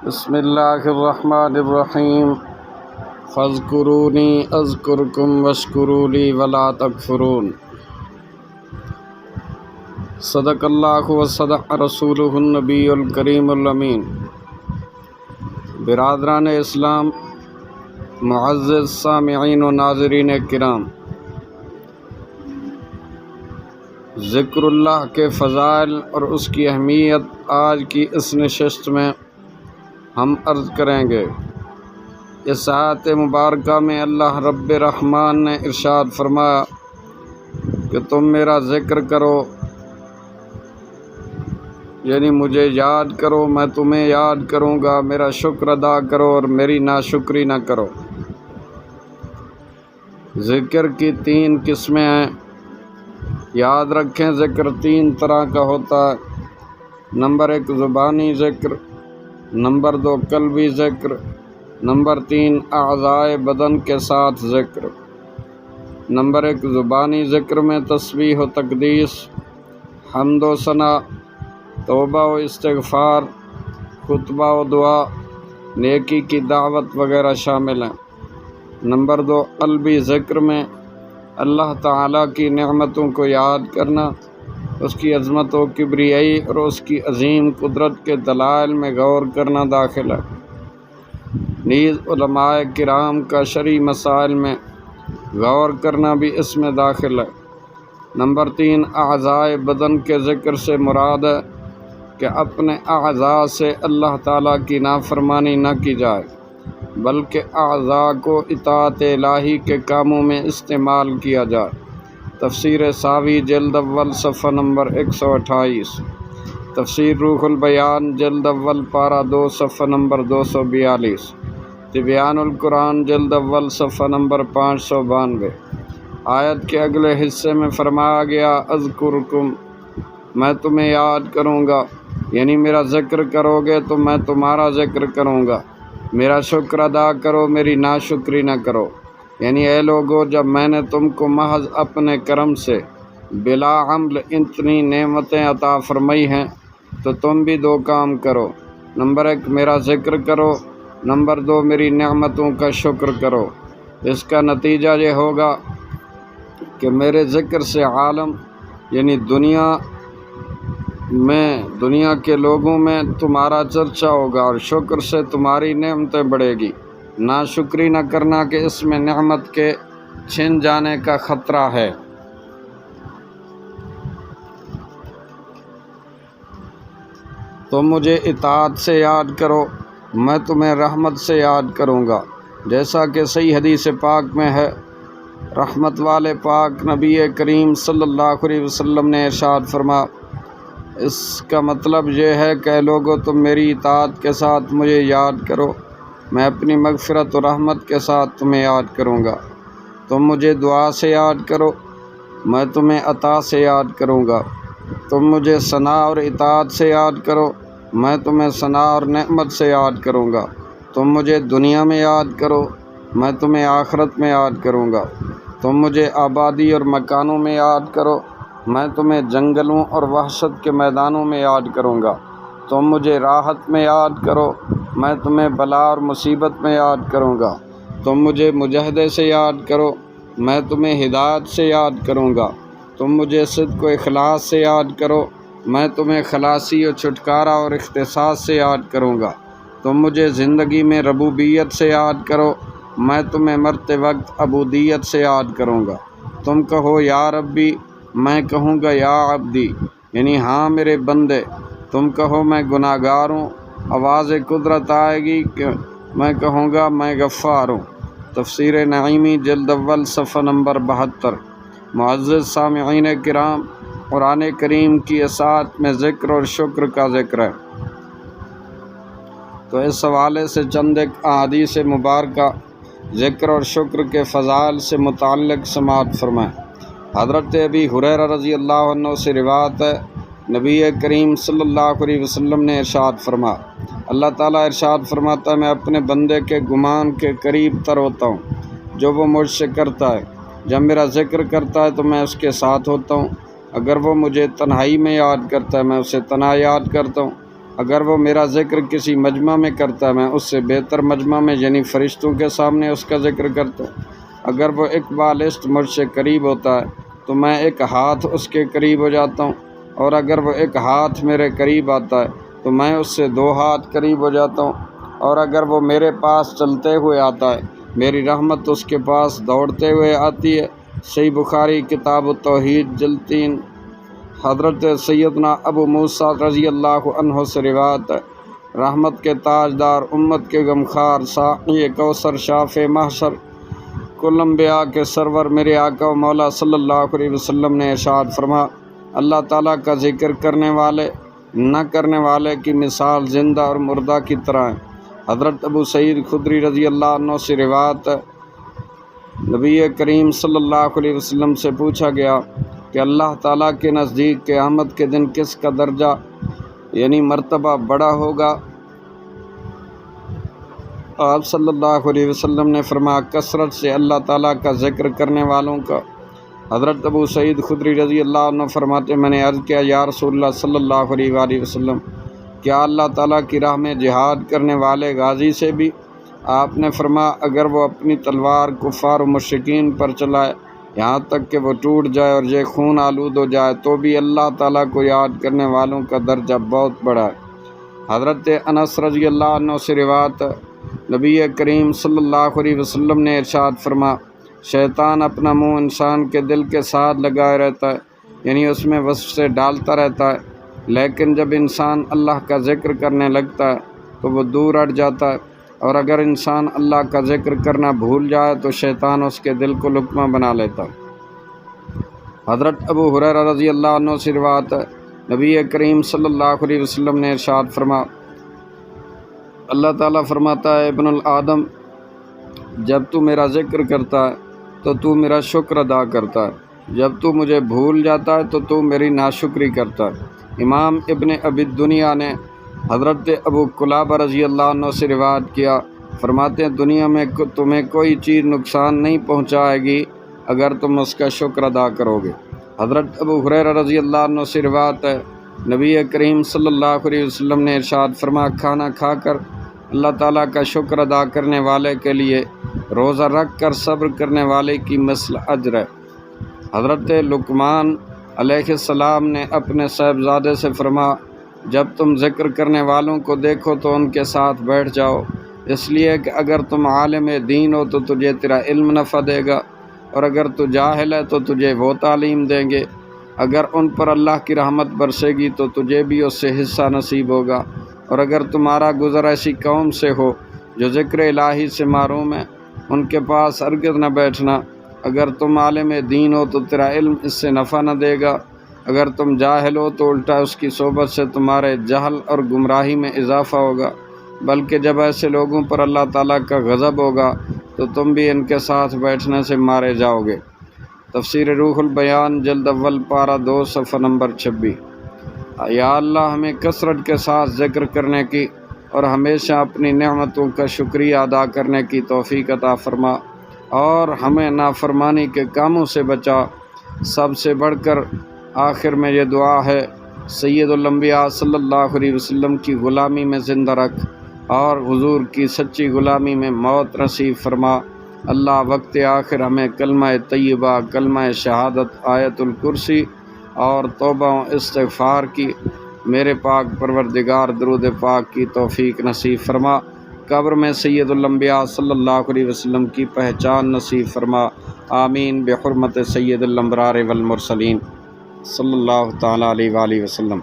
بسم اللہ الرحمن الرحیم فاذکرونی اذکرکم واشکروا لی ولا تکفرون۔ صدق اللہ وصدق رسولہ النبی الکریم الامین۔ برادران اسلام، معزز سامعین و ناظرین کرام، ذکر اللہ کے فضائل اور اس کی اہمیت آج کی اس نشست میں ہم عرض کریں گے۔ اس آیت مبارکہ میں اللہ رب رحمان نے ارشاد فرمایا کہ تم میرا ذکر کرو، یعنی مجھے یاد کرو، میں تمہیں یاد کروں گا، میرا شکر ادا کرو اور میری ناشکری نہ کرو۔ ذکر کی 3 قسمیں ہیں، یاد رکھیں۔ ذکر 3 طرح کا ہوتا ہے۔ نمبر 1 زبانی ذکر، نمبر 2 قلبی ذکر، نمبر 3 اعضائے بدن کے ساتھ ذکر۔ نمبر 1 زبانی ذکر میں تسبیح و تقدیس، حمد و ثنا، توبہ و استغفار، خطبہ و دعا، نیکی کی دعوت وغیرہ شامل ہیں۔ نمبر 2 قلبی ذکر میں اللہ تعالیٰ کی نعمتوں کو یاد کرنا، اس کی عظمت و کبریائی اور اس کی عظیم قدرت کے دلائل میں غور کرنا داخل ہے۔ نیز علماء کرام کا شرعی مسائل میں غور کرنا بھی اس میں داخل ہے۔ نمبر 3 اعضائے بدن کے ذکر سے مراد ہے کہ اپنے اعضاء سے اللہ تعالیٰ کی نافرمانی نہ کی جائے، بلکہ اعضاء کو اطاعت الہی کے کاموں میں استعمال کیا جائے۔ تفسیر ساوی جلد اول صفحہ نمبر 128، تفسیر روح البیان جلد اول پارہ 2 صفحہ نمبر 242، تبیان القرآن جلد اول صفحہ نمبر 592۔ آیت کے اگلے حصے میں فرمایا گیا اذکرکم، میں تمہیں یاد کروں گا، یعنی میرا ذکر کرو گے تو میں تمہارا ذکر کروں گا، میرا شکر ادا کرو، میری ناشکری نہ کرو۔ یعنی اے لوگو، جب میں نے تم کو محض اپنے کرم سے بلا عمل اتنی نعمتیں عطا فرمائی ہیں تو تم بھی 2 کام کرو۔ نمبر 1 میرا ذکر کرو، نمبر 2 میری نعمتوں کا شکر کرو۔ اس کا نتیجہ یہ ہوگا کہ میرے ذکر سے عالم یعنی دنیا کے لوگوں میں تمہارا چرچا ہوگا، اور شکر سے تمہاری نعمتیں بڑھے گی۔ ناشکری نہ کرنا کہ اس میں نعمت کے چھن جانے کا خطرہ ہے۔ تم مجھے اطاعت سے یاد کرو، میں تمہیں رحمت سے یاد کروں گا، جیسا کہ صحیح حدیث پاک میں ہے۔ رحمت والے پاک نبی کریم صلی اللہ علیہ وسلم نے ارشاد فرمایا، اس کا مطلب یہ ہے کہ لوگو تم میری اطاعت کے ساتھ مجھے یاد کرو، میں اپنی مغفرت و رحمت کے ساتھ تمہیں یاد کروں گا۔ تم مجھے دعا سے یاد کرو، میں تمہیں عطا سے یاد کروں گا۔ تم مجھے ثنا اور اطاعت سے یاد کرو، میں تمہیں ثنا اور نعمت سے یاد کروں گا۔ تم مجھے دنیا میں یاد کرو، میں تمہیں آخرت میں یاد کروں گا۔ تم مجھے آبادی اور مکانوں میں یاد کرو، میں تمہیں جنگلوں اور وحشت کے میدانوں میں یاد کروں گا۔ تم مجھے راحت میں یاد کرو، میں تمہیں بلا اور مصیبت میں یاد کروں گا۔ تم مجھے مجاہدے سے یاد کرو، میں تمہیں ہدایت سے یاد کروں گا۔ تم مجھے صدق و اخلاص سے یاد کرو، میں تمہیں خلاصی و چھٹکارا اور اختصاص سے یاد کروں گا۔ تم مجھے زندگی میں ربوبیت سے یاد کرو، میں تمہیں مرتے وقت عبودیت سے یاد کروں گا۔ تم کہو یا ربی، میں کہوں گا یا عبدی، یعنی ہاں میرے بندے۔ تم کہو میں گناہ گار ہوں، آواز قدرت آئے گی کہ میں کہوں گا میں غفار ہوں۔ تفسیر نعیمی جلد اول صفحہ نمبر 72۔ معزز سامعین کرام، قرآن کریم کی اسات میں ذکر اور شکر کا ذکر ہے، تو اس حوالے سے چند ایک احادیث مبارکہ ذکر اور شکر کے فضائل سے متعلق سماعت فرمائیں۔ حضرت ابی ہریرہ رضی اللہ عنہ سے روایت ہے، نبی کریم صلی اللہ علیہ وسلم نے ارشاد فرمایا، اللہ تعالیٰ ارشاد فرماتا ہے، میں اپنے بندے کے گمان کے قریب تر ہوتا ہوں جو وہ مجھ سے کرتا ہے۔ جب میرا ذکر کرتا ہے تو میں اس کے ساتھ ہوتا ہوں، اگر وہ مجھے تنہائی میں یاد کرتا ہے میں اسے تنہا یاد کرتا ہوں، اگر وہ میرا ذکر کسی مجمع میں کرتا ہے میں اس سے بہتر مجمع میں یعنی فرشتوں کے سامنے اس کا ذکر کرتا ہوں۔ اگر وہ ایک بالشت مجھ سے قریب ہوتا ہے تو میں ایک ہاتھ اس کے قریب ہو جاتا ہوں، اور اگر وہ ایک ہاتھ میرے قریب آتا ہے تو میں اس سے 2 ہاتھ قریب ہو جاتا ہوں، اور اگر وہ میرے پاس چلتے ہوئے آتا ہے میری رحمت اس کے پاس دوڑتے ہوئے آتی ہے۔ صحیح بخاری کتاب التوحید جلد 3۔ حضرت سیدنا ابو موسیٰ رضی اللہ عنہ سے روایت ہے، رحمت کے تاجدار، امت کے غمخوار، ساقی کوثر، شافع محشر، کل انبیاء کے سرور میرے آقا و مولا صلی اللہ علیہ وسلم نے ارشاد فرمایا، اللہ تعالیٰ کا ذکر کرنے والے نہ کرنے والے کی مثال زندہ اور مردہ کی طرح ہے۔ حضرت ابو سعید خدری رضی اللہ عنہ سے روایت ہے، نبی کریم صلی اللہ علیہ وسلم سے پوچھا گیا کہ اللہ تعالیٰ کے نزدیک قیامت کے دن کس کا درجہ یعنی مرتبہ بڑا ہوگا؟ آپ صلی اللہ علیہ وسلم نے فرمایا، کثرت سے اللہ تعالیٰ کا ذکر کرنے والوں کا۔ حضرت ابو سعید خدری رضی اللہ عنہ فرماتے، میں نے عرض کیا، یا رسول اللہ صلی اللہ علیہ وآلہ وسلم، کیا اللہ تعالیٰ کی راہ میں جہاد کرنے والے غازی سے بھی؟ آپ نے فرمایا، اگر وہ اپنی تلوار کفار و مشرکین پر چلائے یہاں تک کہ وہ ٹوٹ جائے اور یہ خون آلود ہو جائے تو بھی اللہ تعالیٰ کو یاد کرنے والوں کا درجہ بہت بڑا ہے۔ حضرت انس رضی اللہ عنہ سے روایت ہے، نبی کریم صلی اللہ علیہ وسلم نے ارشاد فرمایا، شیطان اپنا منہ انسان کے دل کے ساتھ لگائے رہتا ہے، یعنی اس میں وسوسے ڈالتا رہتا ہے، لیکن جب انسان اللہ کا ذکر کرنے لگتا ہے تو وہ دور ہٹ جاتا ہے، اور اگر انسان اللہ کا ذکر کرنا بھول جائے تو شیطان اس کے دل کو لقمہ بنا لیتا ہے۔ حضرت ابو ہریرہ رضی اللہ عنہ سے روایت ہے، نبی کریم صلی اللہ علیہ وسلم نے ارشاد فرمایا، اللہ تعالیٰ فرماتا ہے، ابن الآدم، جب تو میرا ذکر کرتا ہے تو تو میرا شکر ادا کرتا ہے، جب تو مجھے بھول جاتا ہے تو تو میری ناشکری کرتا ہے۔ امام ابن ابی دنیا نے حضرت ابو قلابہ رضی اللہ عنہ سے روایت کیا، فرماتے ہیں، دنیا میں تمہیں کوئی چیز نقصان نہیں پہنچائے گی اگر تم اس کا شکر ادا کرو گے۔ حضرت ابو ہریرہ رضی اللہ عنہ سے روایت ہے، نبی کریم صلی اللہ علیہ وسلم نے ارشاد فرمایا، کھانا کھا کر اللہ تعالیٰ کا شکر ادا کرنے والے کے لیے روزہ رکھ کر صبر کرنے والے کی مثل اجر ہے۔ حضرت لقمان علیہ السلام نے اپنے صاحبزادے سے فرمایا، جب تم ذکر کرنے والوں کو دیکھو تو ان کے ساتھ بیٹھ جاؤ، اس لیے کہ اگر تم عالم دین ہو تو تجھے تیرا علم نفع دے گا، اور اگر تو جاہل ہے تو تجھے وہ تعلیم دیں گے۔ اگر ان پر اللہ کی رحمت برسے گی تو تجھے بھی اس سے حصہ نصیب ہوگا، اور اگر تمہارا گزر ایسی قوم سے ہو جو ذکر الہی سے محروم ہے، ان کے پاس ہرگز نہ بیٹھنا۔ اگر تم عالم دین ہو تو تیرا علم اس سے نفع نہ دے گا، اگر تم جاہل ہو تو الٹا اس کی صحبت سے تمہارے جہل اور گمراہی میں اضافہ ہوگا، بلکہ جب ایسے لوگوں پر اللہ تعالیٰ کا غضب ہوگا تو تم بھی ان کے ساتھ بیٹھنے سے مارے جاؤ گے۔ تفسیر روح البیان جلد اول پارہ 2 صفحہ نمبر 26۔ یا اللہ، ہمیں کثرت کے ساتھ ذکر کرنے کی اور ہمیشہ اپنی نعمتوں کا شکریہ ادا کرنے کی توفیق عطا فرما، اور ہمیں نافرمانی کے کاموں سے بچا۔ سب سے بڑھ کر آخر میں یہ دعا ہے، سید الانبیاء صلی اللہ علیہ وسلم کی غلامی میں زندہ رکھ اور حضور کی سچی غلامی میں موت نصیب فرما۔ اللہ وقت آخر ہمیں کلمہ طیبہ، کلمہ شہادت، آیت الکرسی اور توبہ و استغفار کی، میرے پاک پروردگار درود پاک کی توفیق نصیب فرما۔ قبر میں سید الانبیاء صلی اللہ علیہ وسلم کی پہچان نصیب فرما، آمین، بحرمت سید الابرار والمرسلین صلی اللہ تعالیٰ علیہ وآلہ وسلم۔